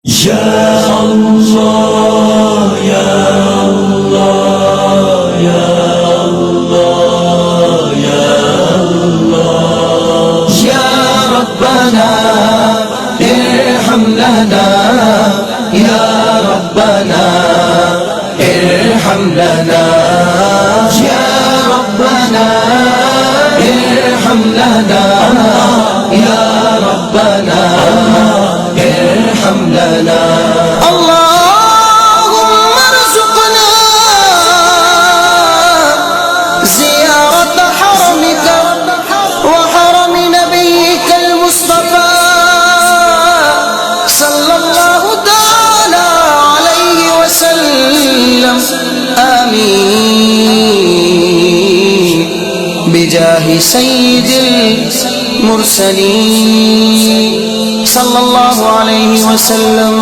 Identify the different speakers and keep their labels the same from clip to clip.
Speaker 1: یا اللہ یا اللہ یا اللہ یا اللہ یا ربنا ارحم لنا یا ربنا ارحم لنا یا ربنا ارحم لنا یا ربنا ارحم لنا
Speaker 2: اللهم ارزقنا زيارة حرمك وحرم نبيك المصطفى صلى الله تعالى عليه وسلم آمين بجاه سيد المرسلين صلی اللہ علیہ وسلم۔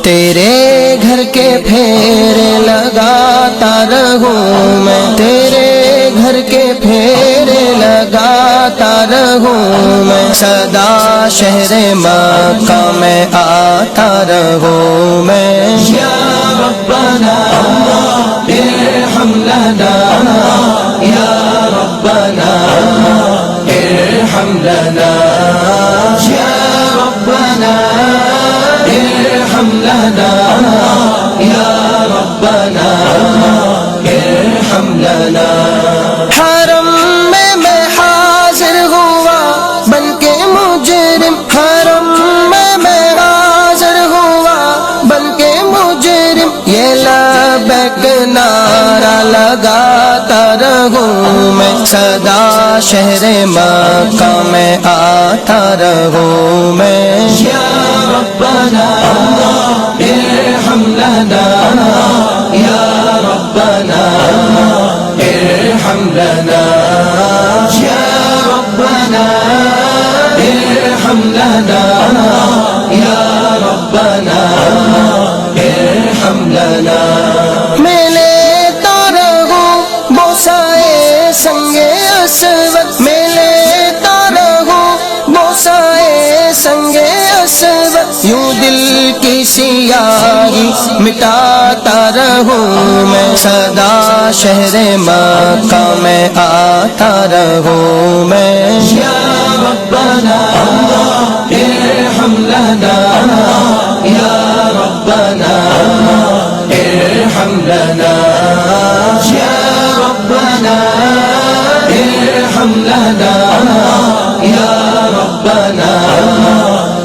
Speaker 2: تیرے گھر کے پھیرے لگاتا رہوں میں، تیرے گھر کے پھیرے لگاتا رہوں میں، سدا شہر مکہ میں آتا رہوں میں۔
Speaker 1: یا ربنا ارحم لنا یا ربنا ارحم لنا یا ربنا ارحم لنا یا ربنا ارحم لنا۔
Speaker 2: حرم میں حاضر ہوا بن کے مجرم، حرم میں حاضر ہوا بن کے مجرم، یہ لبیک نعرہ لگاتا رہوں میں، سدا شہر مکہ میں آتا رہوں میں۔
Speaker 1: یا ربنا ارحم لنا یا ربنا ارحم لنا یا ربنا ارحم لنا یا ربنا ارحم لنا۔
Speaker 2: میں لیتا رہوں بوسائے سنگ اسود، میں لیتا رہوں بوسائے سنگ اسود، یوں دل کی سیاہی مٹاتا رہوں میں، سدا شہر مکہ میں آتا رہوں میں۔
Speaker 1: یا ربنا ارحم لنا یا ربنا ارحم لنا یا ربنا ارحم لنا یا ربنا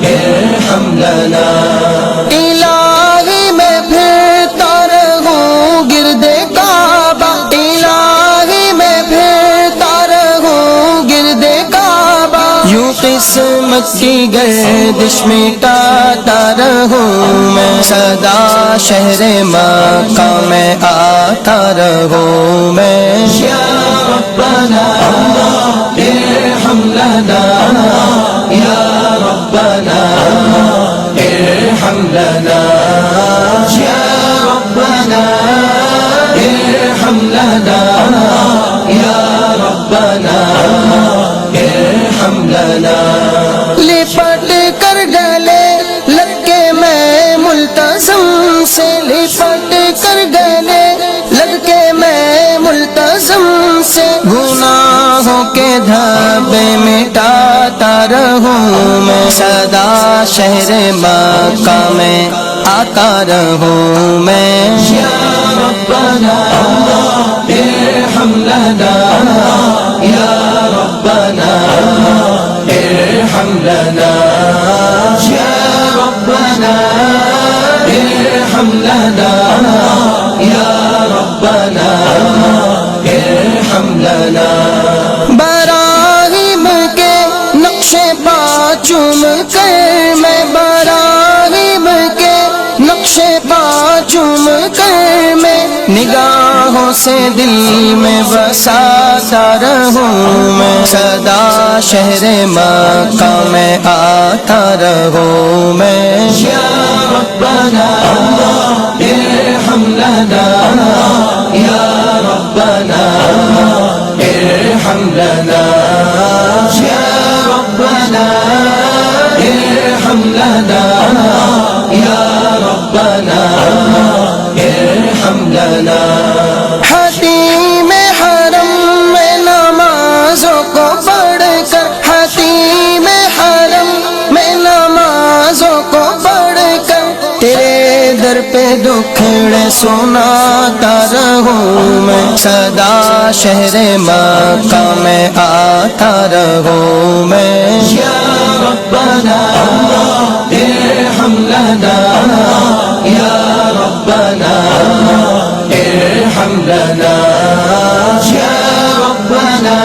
Speaker 1: ارحم لنا۔
Speaker 2: الہی میں پھرتا رہوں گرد کعبہ، الہی میں پھرتا رہوں گرد کعبہ، یوں قسمت کی گردش مٹاتا رہوں میں، سدا شہر مکہ میں آتا رہوں میں۔
Speaker 1: یا ربنا ارحم لنا یا ربنا ارحم لنا یا ربنا ارحم لنا یا ربنا ارحم لنا۔
Speaker 2: لپٹ کر گلے لگ کے میں ملتزم سے، لپٹ کر گلے لگ کے میں ملتزم سے، گناہوں کے دھبے مٹاتا رہوں میں، سدا شہر مکہ میں آتا رہوں میں۔
Speaker 1: یا ربنا ارحم لنا یا ربنا ارحم لنا یا ربنا ارحم لنا یا ربنا ارحم لنا۔
Speaker 2: براہیم کے نقش پا چوم کر میں، براہیم کے نقش پا چوم کر میں، نگاہوں سے دل میں بساتا رہوں میں، سدا شہر مکہ میں آتا رہوں میں۔
Speaker 1: یا ربنا ارحم لنا یا ربنا ارحم لنا یا ربنا ارحم لنا
Speaker 2: پہ دکھڑے سناتا رہوں میں، سدا شہر مکہ میں آتا رہوں میں۔
Speaker 1: یا ربنا ارحم لنا، یا ربنا ارحم لنا، یا ربنا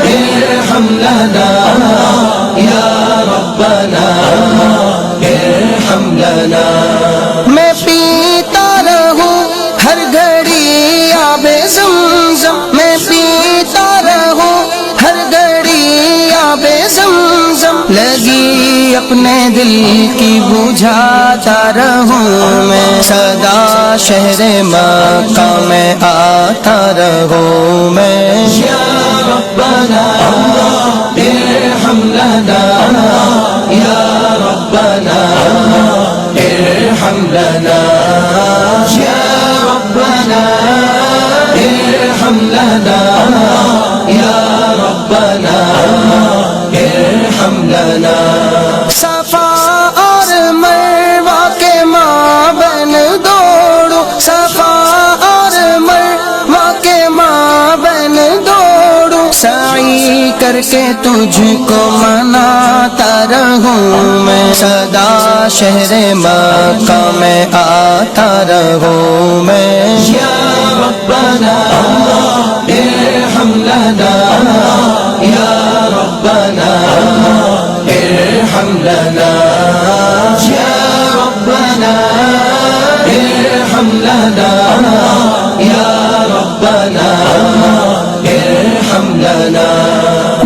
Speaker 1: ارحم لنا، یا ربنا ارحم لنا۔
Speaker 2: میں پیتا رہوں ہر گھڑی آب زمزم، میں پیتا رہوں ہر گھڑی آب زمزم، لگی اپنے دل کی بجھاتا رہوں میں، سدا شہر مکہ میں آتا رہوں میں۔
Speaker 1: یا ربنا ارحم لنا، یا ربنا ارحم لنا، یا ربنا ارحم لنا، یا ربنا ارحم لنا۔
Speaker 2: صفا اور مروہ کے مابین دوڑو، صفا اور مروہ کے مابین دوڑو، سعی کر کے تجھ کو مناتا رہوں میں، سدا شہر مکہ میں آتا رہوں میں۔
Speaker 1: یا ربنا ارحم لنا، یا ربنا ارحم لنا، یا ربنا ارحم لنا، یا ربنا ارحم لنا۔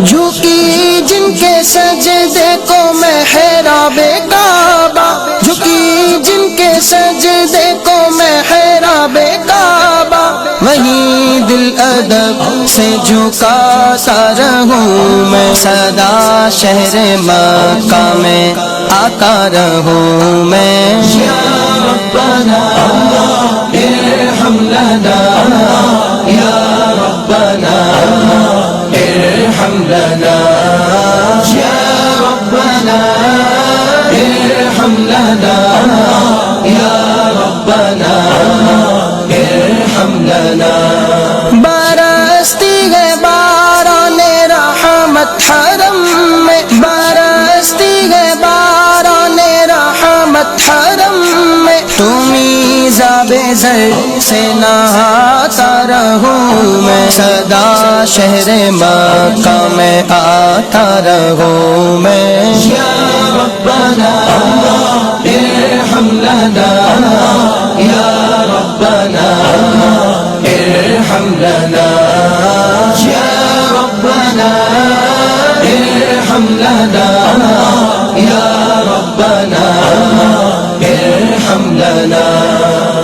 Speaker 2: جھکی جن کے سجدے کو محراب کعبہ، جھکی جن کے سجدے کو محراب کعبہ، وہیں دل ادب سے جھکاتا رہوں میں، سدا شہر مکہ میں آتا رہوں میں۔
Speaker 1: یا ربنا ارحم لنا، یا ربنا ارحم لنا، یا ربنا ارحم لنا، یا ربنا ارحم لنا۔
Speaker 2: برستی ہے باران رحمت حرم میں، برستی ہے باران رحمت حرم میں، تمہیں زاب زر سے نہاتا رہوں میں، سدا شہر مکہ میں آتا رہوں میں۔
Speaker 1: یا ربنا ارحم لنا، یا ربنا ارحم لنا، یا ربنا ارحم لنا، یا ربنا ارحم لنا۔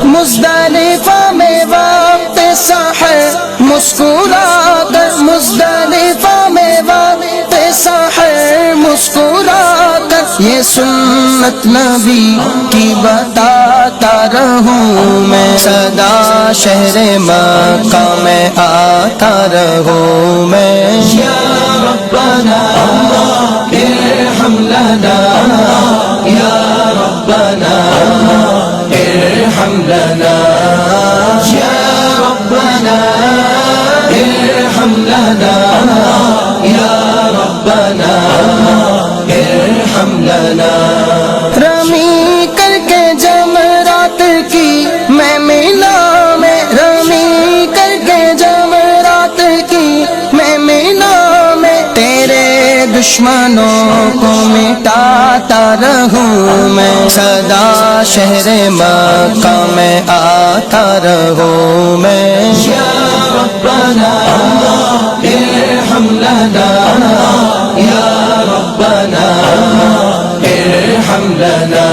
Speaker 2: مزدلفہ میں وقت سحر مسکرا کر، مزدلفہ میں وقت سحر مسکرا کر، یہ سنت نبی کی بتاتا رہوں میں، سدا شہر مکہ میں آتا رہوں میں۔
Speaker 1: یا ربنا ارحم لنا، یا ربنا ارحم لنا، یا ربنا ارحم لنا، یا ربنا ارحم لنا۔
Speaker 2: رمی کر کے جمرات کی میں مینا میں، رمی کر کے جمرات کی میں مینا میں، تیرے دشمنوں کو مٹاتا رہوں میں، سدا شہر مکہ میں آتا رہوں میں۔
Speaker 1: یا ربنا ارحم لنا، یا ربنا ارحم لنا،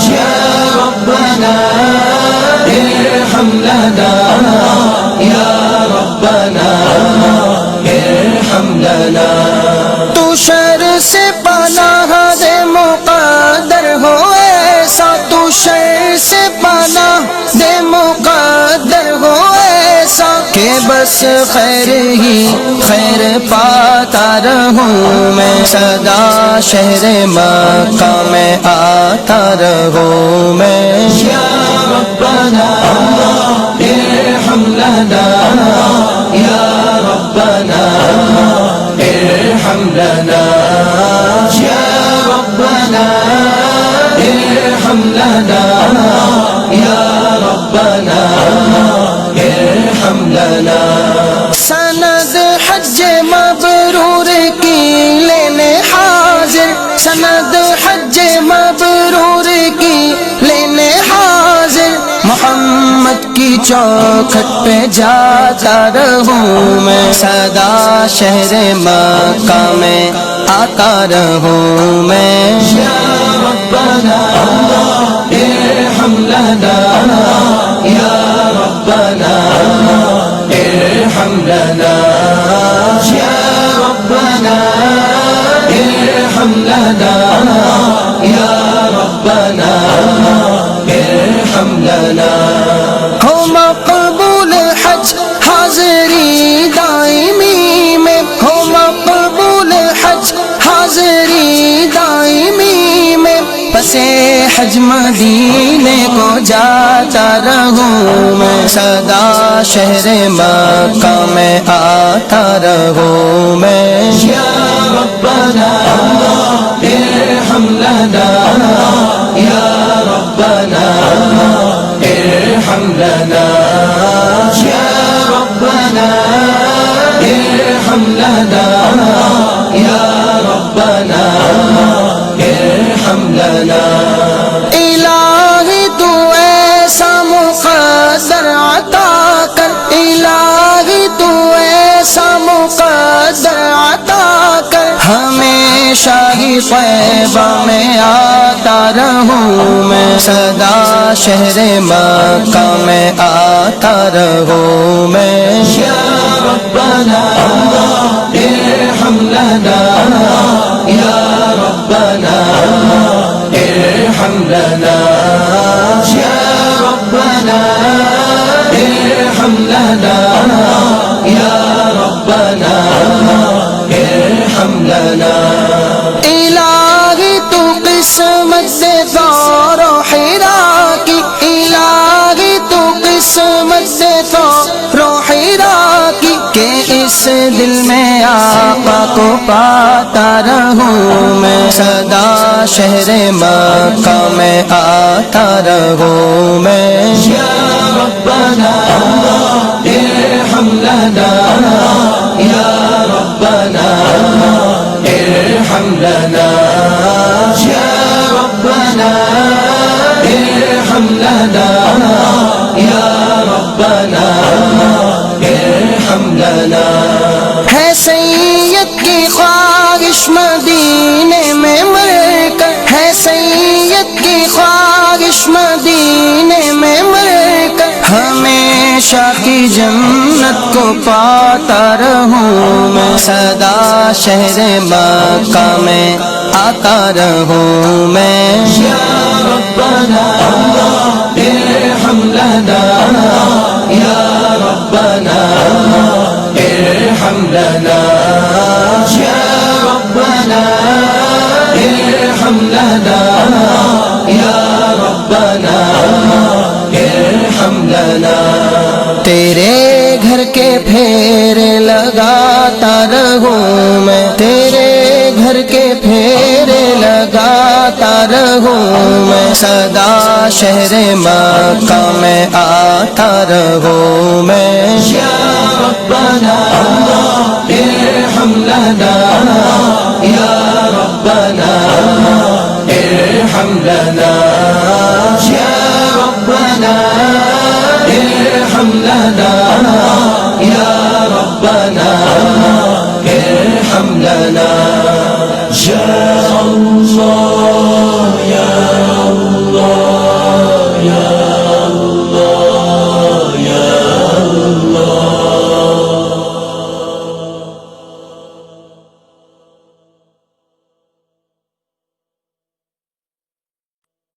Speaker 1: یا ربنا ارحم لنا، یا ربنا ارحم لنا۔
Speaker 2: تو شر سے پناہ دے مقدر ہو ایسا، تو شر سے پناہ دے مقدر ہو ایسا کہ کہ بس خیر ہی خیر پاتا رہوں میں، سدا شہر مکہ میں آتا رہوں میں۔
Speaker 1: یا ربنا ارحم لنا، یا ربنا ارحم لنا، یا ربنا ارحم لنا، یا ربنا ارحم لنا۔
Speaker 2: سند حج مبرور کی لینے حاضر، سند حج مبرور کی لینے حاضر، محمد کی چوکھٹ پہ جاتا رہوں میں، سدا شہر مکہ میں آتا رہوں میں۔
Speaker 1: یا ربنا ارحم لنا، یا ربنا ارحم لنا، یا ربنا ارحم لنا، یا ربنا ارحم لنا۔
Speaker 2: ہو مقبول حج حاضری دائمی میں، ہو مقبول حج حاضری دائمی میں، پسے حج مدینے کو جاتا رہوں میں، سدا شہر مکہ میں آتا رہوں میں۔
Speaker 1: یا ربنا ارحم لنا، یا ربنا ارحم لنا، یا ربنا ارحم لنا، یا ربنا ارحم لنا۔
Speaker 2: الہی تو ایسا مقدر عطا کر، الہی تو ایسا مقدر عطا کر، ہمیشہ ہی طیبہ میں آتا رہوں میں، سدا شہر مکہ میں آتا رہوں میں۔
Speaker 1: یا ربنا ارحم لنا، یا ربنا ارحم لنا، یا ربنا ارحم لنا، یا ربنا ارحم لنا۔
Speaker 2: الہی تو قسمت سے فور و حرا کی، الہی تو قسمت سے فور و حرا کی، کہ اس دل میں آقا کو پاتا رہوں میں، سدا شہر مکہ میں آتا رہوں میں۔
Speaker 1: یا ربنا ارحم لنا، یا ربنا ارحم لنا، یا ربنا ارحم لنا، یا ربنا ارحم لنا۔
Speaker 2: ہے سید کی خواہش مدینے میں مر کر، ہے سید کی خواہش مدینے میں مر کر، ہمیشہ کی جنت کو پاتا رہوں میں، سدا شہر مکہ میں آتا رہوں میں۔
Speaker 1: یا ربنا ارحم لنا، یا ربنا ارحم لنا، یا ربنا ارحم لنا، یا ربنا ارحم لنا۔
Speaker 2: تیرے گھر کے پھیرے لگاتا رہوں میں، تیرے گھر کے پھیرے لگاتا رہوں میں، سدا شہر مکہ میں آتا رہوں میں۔
Speaker 1: یا ربنا ارحم لنا، یا ربنا ارحم لنا،